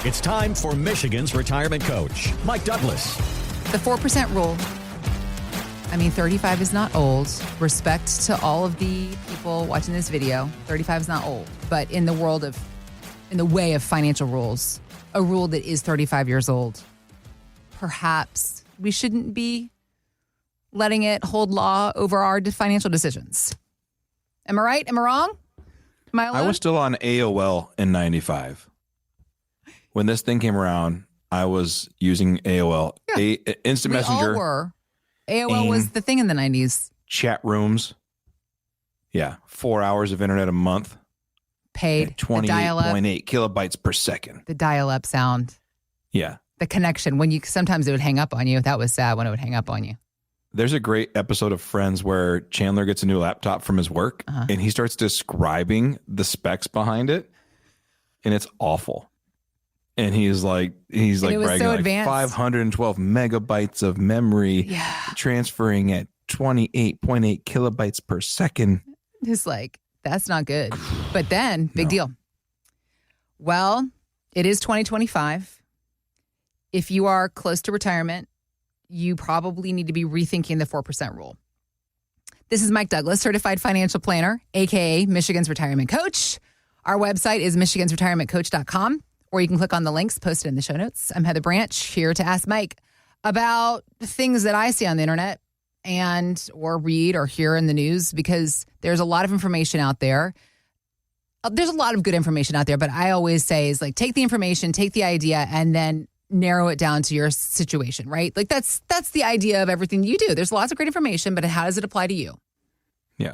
It's time for Michigan's retirement coach, Mike Douglas. The 4% rule. I mean, 35 is not old. Respect to all of the people watching this video. 35 is not old. But in the way of financial rules, a rule that is 35 years old, perhaps we shouldn't be letting it hold law over our financial decisions. Am I right? Am I wrong? Am I alone? I was still on AOL in 95. When this thing came around, I was using AOL. Instant Messenger. We all were. AOL was the thing in the 90s. Chat rooms. Yeah. 4 hours of internet a month. Paid. 28.8 kilobytes per second. The dial-up sound. Yeah. The connection. Sometimes it would hang up on you. That was sad when it would hang up on you. There's a great episode of Friends where Chandler gets a new laptop from his work and he starts describing the specs behind it. And it's awful. And he's like bragging so like advanced. 512 megabytes of memory transferring at 28.8 kilobytes per second. It's like, that's not good. But then, big deal. Well, it is 2025. If you are close to retirement, you probably need to be rethinking the 4% rule. This is Mike Douglas, certified financial planner, a.k.a. Michigan's retirement coach. Our website is michigansretirementcoach.com. Or you can click on the links posted in the show notes. I'm Heather Branch, here to ask Mike about things that I see on the internet or read or hear in the news, because there's a lot of information out there. There's a lot of good information out there, but I always say is like, take the information, take the idea, and then narrow it down to your situation, right? Like that's the idea of everything you do. There's lots of great information, but how does it apply to you? Yeah.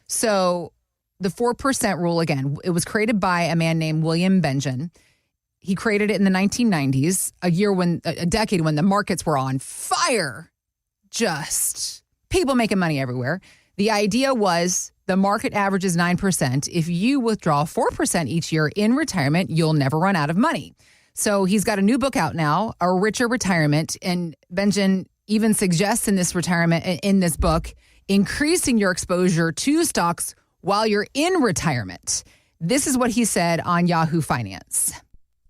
So the 4% rule, again, it was created by a man named William Benjamin. He created it in the 1990s, a decade when the markets were on fire, just people making money everywhere. The idea was the market averages 9%. If you withdraw 4% each year in retirement, you'll never run out of money. So he's got a new book out now, A Richer Retirement, and Benjamin even suggests in this book, increasing your exposure to stocks while you're in retirement. This is what he said on Yahoo Finance.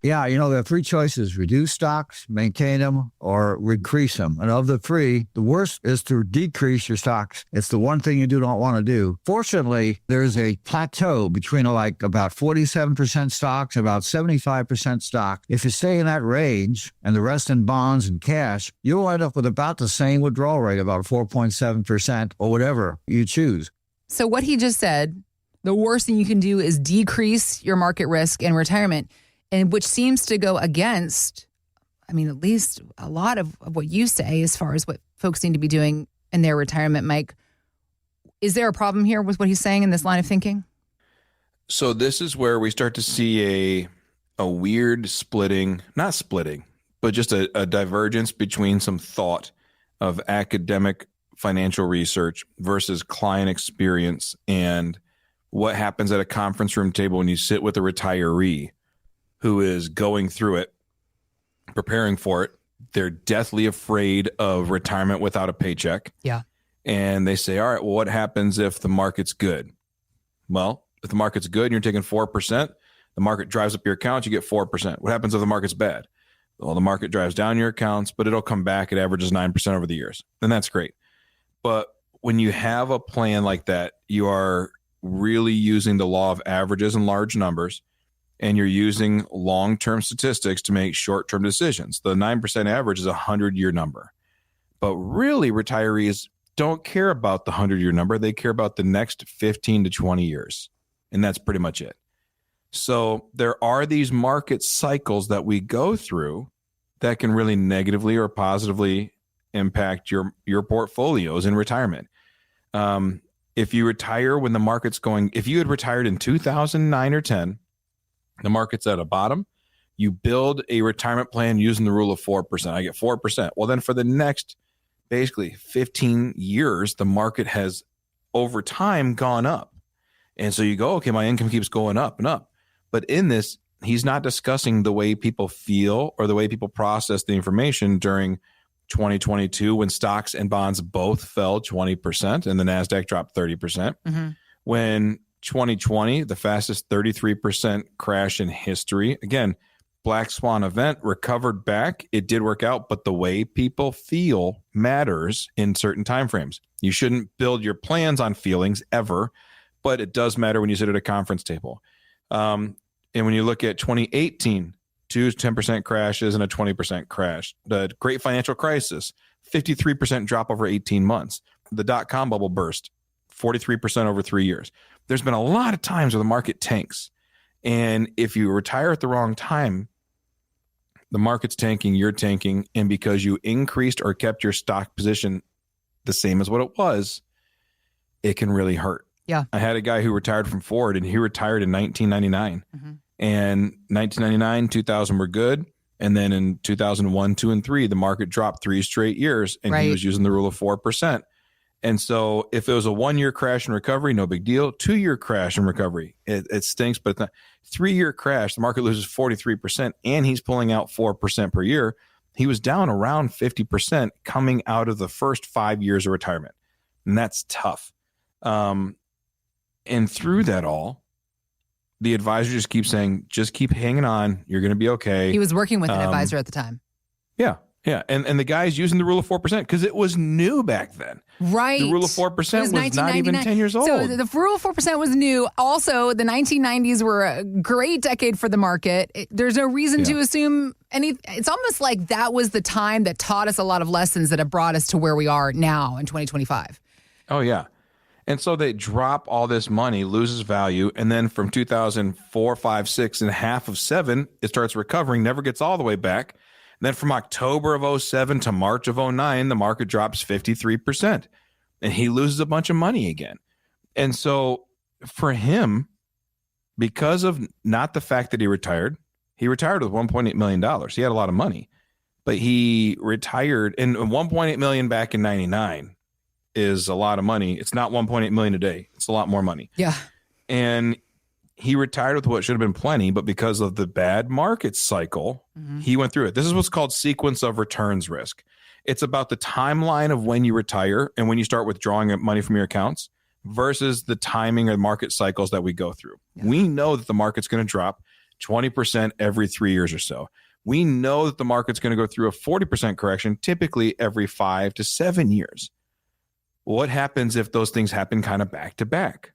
Yeah, there are three choices: reduce stocks, maintain them, or increase them. And of the three, the worst is to decrease your stocks. It's the one thing you don't want to do. Fortunately, there's a plateau between about 47% stocks, about 75% stock. If you stay in that range and the rest in bonds and cash, you'll end up with about the same withdrawal rate, about 4.7% or whatever you choose. So what he just said, the worst thing you can do is decrease your market risk in retirement, and which seems to go against, at least a lot of what you say as far as what folks need to be doing in their retirement, Mike. Is there a problem here with what he's saying in this line of thinking? So this is where we start to see a weird not splitting, but just a divergence between some thought of academic financial research versus client experience and what happens at a conference room table when you sit with a retiree who is going through it, preparing for it. They're deathly afraid of retirement without a paycheck. Yeah. And they say, all right, well, what happens if the market's good? Well, if the market's good and you're taking 4%, the market drives up your account, you get 4%. What happens if the market's bad? Well, the market drives down your accounts, but it'll come back. It averages 9% over the years. And that's great. But when you have a plan like that, you are really using the law of averages and large numbers, and you're using long-term statistics to make short-term decisions. The 9% average is a 100-year number. But really, retirees don't care about the 100-year number. They care about the next 15 to 20 years. And that's pretty much it. So there are these market cycles that we go through that can really negatively or positively impact your portfolios in retirement. If you retire when the market's if you had retired in 2009 or 10, the market's at a bottom, you build a retirement plan using the rule of 4%. I get 4%. Well, then for the next basically 15 years, the market has over time gone up. And so you go, okay, my income keeps going up and up. But in this, he's not discussing the way people feel or the way people process the information during 2022 when stocks and bonds both fell 20% and the NASDAQ dropped 30%. Mm-hmm. When 2020, the fastest 33% crash in history. Again, black swan event, recovered back. It did work out, but the way people feel matters in certain timeframes. You shouldn't build your plans on feelings ever, but it does matter when you sit at a conference table. And when you look at 2018, 10% crashes and a 20% crash. The great financial crisis, 53% drop over 18 months. The dot-com bubble burst, 43% over 3 years. There's been a lot of times where the market tanks. And if you retire at the wrong time, the market's tanking, you're tanking. And because you increased or kept your stock position the same as what it was, it can really hurt. Yeah. I had a guy who retired from Ford, and he retired in 1999. Mm-hmm. And 1999, 2000 were good. And then in 2001, 2, and 3, the market dropped 3 straight years, and he was using the rule of 4%. And so if it was a 1-year crash and recovery, no big deal. 2-year crash and recovery, it stinks. But the 3-year crash, the market loses 43%, and he's pulling out 4% per year. He was down around 50% coming out of the first 5 years of retirement. And that's tough. And through that all, the advisor just keeps saying, just keep hanging on. You're going to be okay. He was working with an advisor at the time. Yeah. Yeah. And the guy's using the rule of 4% because it was new back then. Right. The rule of 4% was not even 10 years old. So the rule of 4% was new. Also, the 1990s were a great decade for the market. There's no reason to assume it's almost like that was the time that taught us a lot of lessons that have brought us to where we are now in 2025. Oh, yeah. And so they drop all this money, loses value. And then from 2004, 5, 6, and half of 7, it starts recovering, never gets all the way back. And then from October of 07 to March of 09, the market drops 53%. And he loses a bunch of money again. And so for him, because of not the fact that he retired with $1.8 million. He had a lot of money. But he retired, and $1.8 million back in 99 is a lot of money. It's not $1.8 million a day. It's a lot more money. Yeah. And he retired with what should have been plenty, but because of the bad market cycle, he went through it. This is what's called sequence of returns risk. It's about the timeline of when you retire and when you start withdrawing money from your accounts versus the timing or market cycles that we go through. Yeah. We know that the market's going to drop 20% every 3 years or so. We know that the market's going to go through a 40% correction, typically every 5 to 7 years. What happens if those things happen kind of back to back?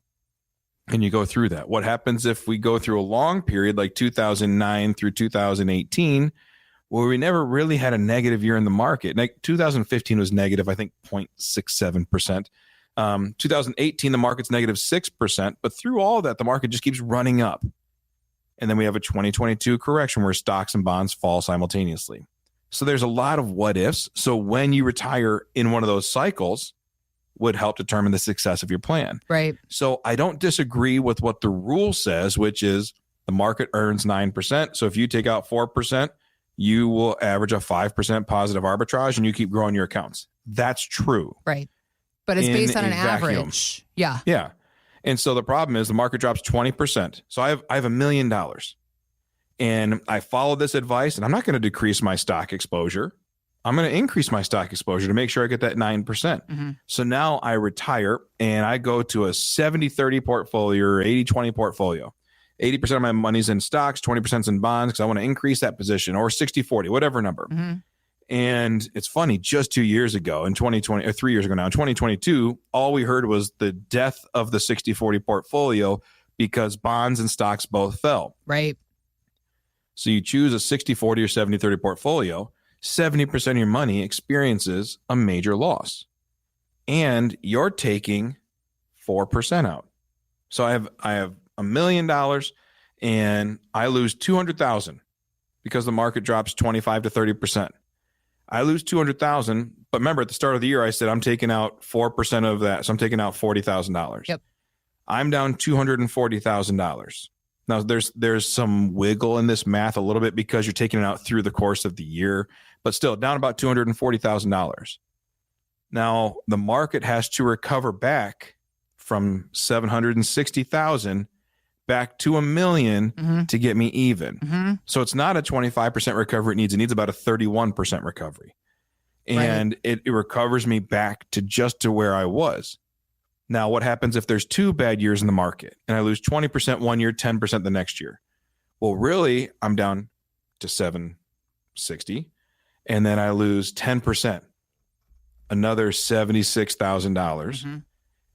And you go through that. What happens if we go through a long period like 2009 through 2018, where we never really had a negative year in the market? Like 2015 was negative, I think 0.67%. 2018, the market's negative 6%. But through all of that, the market just keeps running up. And then we have a 2022 correction where stocks and bonds fall simultaneously. So there's a lot of what ifs. So when you retire in one of those cycles, would help determine the success of your plan. Right. So I don't disagree with what the rule says, which is the market earns 9%. So if you take out 4%, you will average a 5% positive arbitrage and you keep growing your accounts. That's true. Right. But it's based on an average. Yeah. Yeah. And so the problem is the market drops 20%. So I have $1 million and I follow this advice, and I'm not going to decrease my stock exposure. I'm going to increase my stock exposure to make sure I get that 9%. So now I retire and I go to a 70-30 portfolio or 80-20 portfolio. 80% of my money's in stocks, 20% is in bonds because I want to increase that position, or 60-40, whatever number. And it's funny, just 2 years ago in 2020, or 3 years ago now, in 2022, all we heard was the death of the 60-40 portfolio because bonds and stocks both fell. Right. So you choose a 60-40 or 70-30 portfolio, 70% of your money experiences a major loss, and you're taking 4% out. So I have $1 million and I lose 200,000 because the market drops 25 to 30%. I lose 200,000, but remember at the start of the year, I said, I'm taking out 4% of that. So I'm taking out $40,000. Yep. I'm down $240,000. Now there's some wiggle in this math a little bit because you're taking it out through the course of the year, but still down about $240,000. Now the market has to recover back from 760,000 back to $1 million to get me even. So it's not a 25% recovery it needs about a 31% recovery. And it recovers me back to where I was. Now, what happens if there's 2 bad years in the market and I lose 20% one year, 10% the next year? Well, really, I'm down to 760, and then I lose 10%, another $76,000.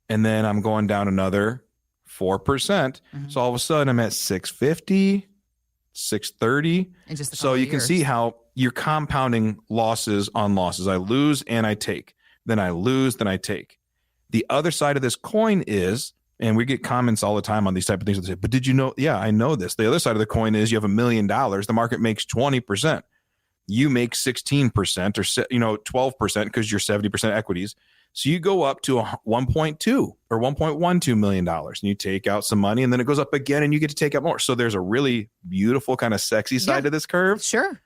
And then I'm going down another 4%. So all of a sudden I'm at 650, 630. So you can see how you're compounding losses on losses. I lose and I take, then I lose, then I take. The other side of this coin is, and we get comments all the time on these type of things. They say, but did you know? Yeah, I know this. The other side of the coin is you have $1 million. The market makes 20%. You make 16% or 12% because you're 70% equities. So you go up to $1.2 or $1.12 million and you take out some money, and then it goes up again and you get to take out more. So there's a really beautiful kind of sexy side to this curve. Sure.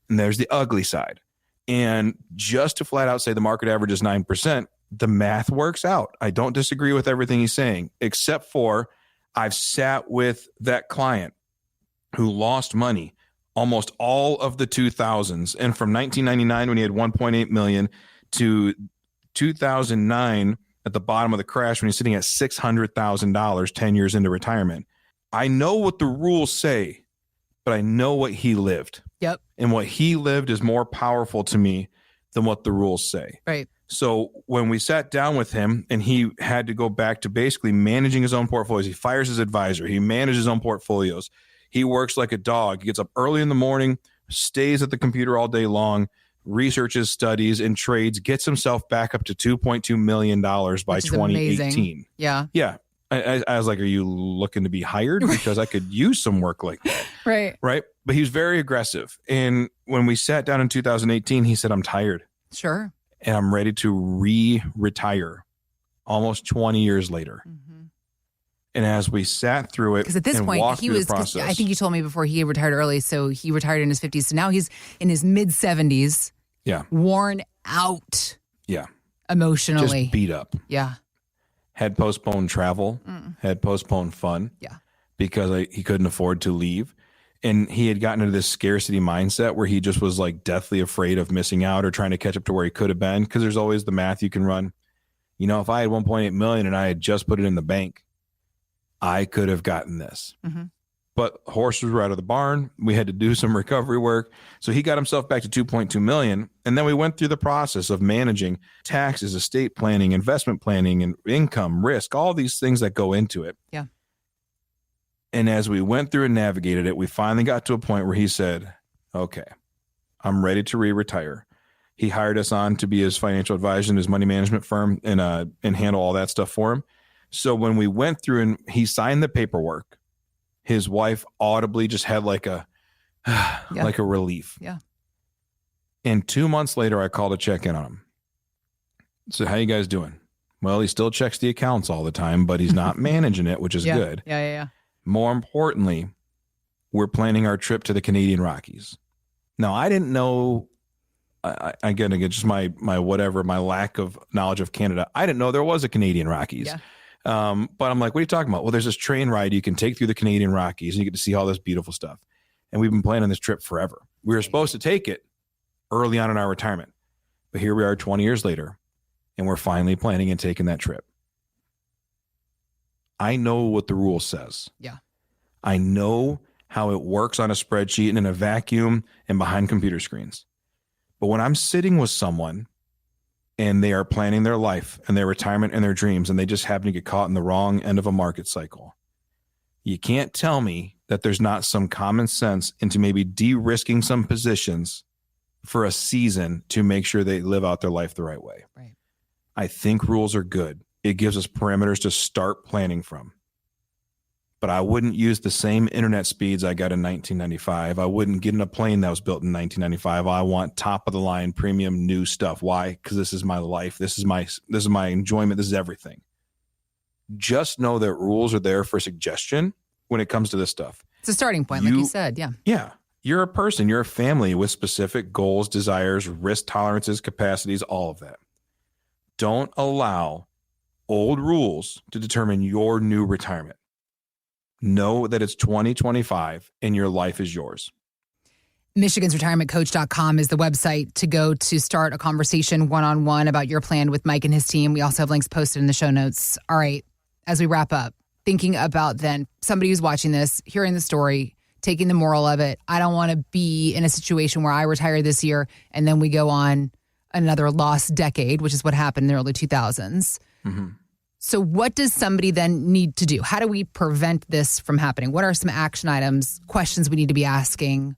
And there's the ugly side. And just to flat out say the market average is 9%, the math works out. I don't disagree with everything he's saying, except for I've sat with that client who lost money almost all of the 2000s. And from 1999, when he had 1.8 million, to 2009 at the bottom of the crash when he's sitting at $600,000 10 years into retirement. I know what the rules say, but I know what he lived. Yep. And what he lived is more powerful to me than what the rules say. Right. So when we sat down with him and he had to go back to basically managing his own portfolios, he fires his advisor, he manages his own portfolios. He works like a dog. He gets up early in the morning, stays at the computer all day long, researches, studies, and trades, gets himself back up to $2.2 million by 2018. Amazing. Yeah. Yeah. I was like, are you looking to be hired? Because I could use some work like that. Right. Right. But he was very aggressive. And when we sat down in 2018, he said, I'm tired. Sure. And I'm ready to re-retire almost 20 years later. And as we sat through it, because at this point he was, I think you told me before, he retired early. So he retired in his 50s. So now he's in his mid 70s. Yeah. Worn out. Yeah. Emotionally. Just beat up. Yeah. Had postponed travel, had postponed fun. Yeah. Because he couldn't afford to leave. And he had gotten into this scarcity mindset where he just was like deathly afraid of missing out or trying to catch up to where he could have been. Because there's always the math you can run. You know, if I had 1.8 million and I had just put it in the bank, I could have gotten this. But horses were out of the barn. We had to do some recovery work. So he got himself back to 2.2 million. And then we went through the process of managing taxes, estate planning, investment planning, and income, risk, all these things that go into it. Yeah. And as we went through and navigated it, we finally got to a point where he said, okay, I'm ready to re-retire. He hired us on to be his financial advisor in his money management firm and handle all that stuff for him. So when we went through and he signed the paperwork, his wife audibly just had like a relief. Yeah. And 2 months later, I called to check in on him. So how you guys doing? Well, he still checks the accounts all the time, but he's not managing it, which is good. Yeah. More importantly, we're planning our trip to the Canadian Rockies. Now, I didn't know, again, just my lack of knowledge of Canada. I didn't know there was a Canadian Rockies. Yeah. But I'm like, what are you talking about? Well, there's this train ride you can take through the Canadian Rockies and you get to see all this beautiful stuff. And we've been planning this trip forever. We were supposed to take it early on in our retirement, but here we are 20 years later and we're finally planning and taking that trip. I know what the rule says. Yeah. I know how it works on a spreadsheet and in a vacuum and behind computer screens. But when I'm sitting with someone and they are planning their life and their retirement and their dreams, and they just happen to get caught in the wrong end of a market cycle, you can't tell me that there's not some common sense into maybe de-risking some positions for a season to make sure they live out their life the right way. Right. I think rules are good. It gives us parameters to start planning from. But I wouldn't use the same internet speeds I got in 1995. I wouldn't get in a plane that was built in 1995. I want top of the line premium new stuff. Why? Because this is my life. This is my enjoyment. This is everything. Just know that rules are there for suggestion when it comes to this stuff. It's a starting point, like you said. Yeah. Yeah. You're a person. You're a family with specific goals, desires, risk tolerances, capacities, all of that. Don't allow old rules to determine your new retirement. Know that it's 2025 and your life is yours. MichigansRetirementCoach.com is the website to go to start a conversation one-on-one about your plan with Mike and his team. We also have links posted in the show notes. All right, as we wrap up, thinking about then somebody who's watching this, hearing the story, taking the moral of it. I don't want to be in a situation where I retire this year and then we go on another lost decade, which is what happened in the early 2000s. Mm-hmm. So what does somebody then need to do? How do we prevent this from happening? What are some action items, questions we need to be asking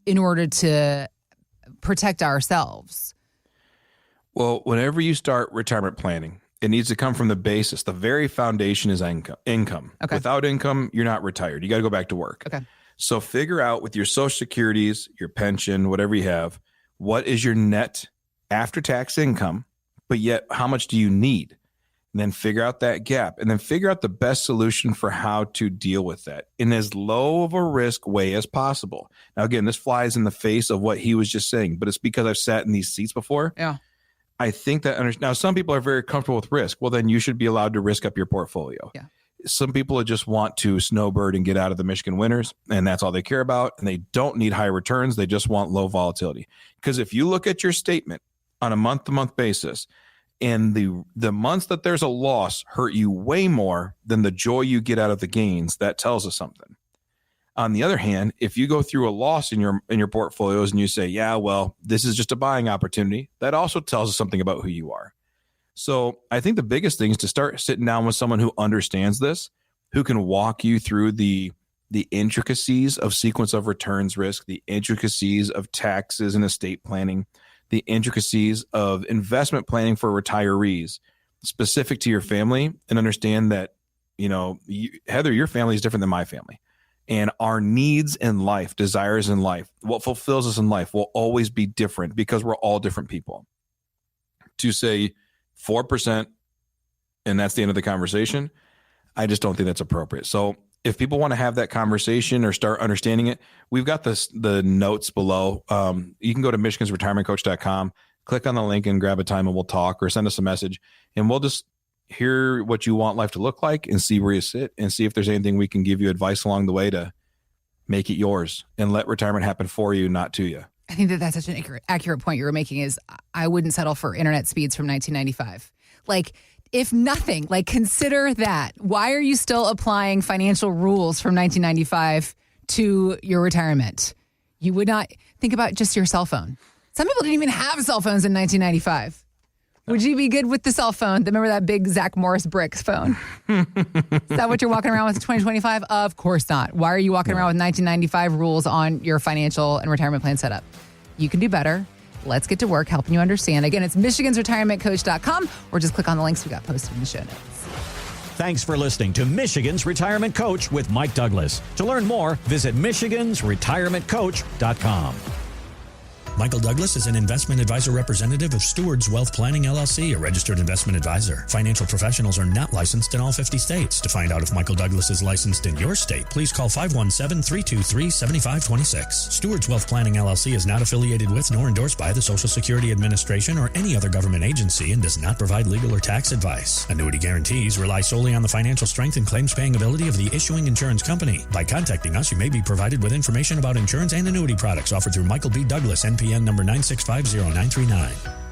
in order to protect ourselves? Well, whenever you start retirement planning, it needs to come from the basis. The very foundation is income. Okay. Without income, you're not retired. You got to go back to work. Okay. So figure out with your Social Securities, your pension, whatever you have, what is your net after-tax income, but yet how much do you need? And then figure out that gap, and then figure out the best solution for how to deal with that in as low of a risk way as possible. Now, again, this flies in the face of what he was just saying, but it's because I've sat in these seats before. Yeah. I think that now some people are very comfortable with risk. Well, then you should be allowed to risk up your portfolio. Yeah. Some people just want to snowbird and get out of the Michigan winters, and that's all they care about. And they don't need high returns. They just want low volatility. Because if you look at your statement on a month-to-month basis, and the months that there's a loss hurt you way more than the joy you get out of the gains, that tells us something. On the other hand, if you go through a loss in your portfolios and you say, yeah, well, this is just a buying opportunity, that also tells us something about who you are. So I think the biggest thing is to start sitting down with someone who understands this, who can walk you through the intricacies of sequence of returns risk, the intricacies of taxes and estate planning, the intricacies of investment planning for retirees specific to your family, and understand that, Heather, your family is different than my family. And our needs in life, desires in life, what fulfills us in life will always be different because we're all different people. To say 4%, and that's the end of the conversation, I just don't think that's appropriate. So if people want to have that conversation or start understanding it, we've got the notes below. You can go to michigansretirementcoach.com, click on the link and grab a time and we'll talk, or send us a message and we'll just hear what you want life to look like and see where you sit and see if there's anything we can give you advice along the way to make it yours and let retirement happen for you, not to you. I think that's such an accurate point you were making. Is I wouldn't settle for internet speeds from 1995. Like, if nothing, consider that. Why are you still applying financial rules from 1995 to your retirement? You would not think about just your cell phone. Some people didn't even have cell phones in 1995. Would you be good with the cell phone? Remember that big Zach Morris brick phone? Is that what you're walking around with in 2025? Of course not. Why are you walking around with 1995 rules on your financial and retirement plan setup? You can do better. Let's get to work helping you understand. Again, it's michigansretirementcoach.com, or just click on the links we got posted in the show notes. Thanks for listening to Michigan's Retirement Coach with Mike Douglas. To learn more, visit michigansretirementcoach.com. Michael Douglas is an investment advisor representative of Stewards Wealth Planning, LLC, a registered investment advisor. Financial professionals are not licensed in all 50 states. To find out if Michael Douglas is licensed in your state, please call 517-323-7526. Stewards Wealth Planning, LLC is not affiliated with nor endorsed by the Social Security Administration or any other government agency and does not provide legal or tax advice. Annuity guarantees rely solely on the financial strength and claims-paying ability of the issuing insurance company. By contacting us, you may be provided with information about insurance and annuity products offered through Michael B. Douglas, NPN number 9650939.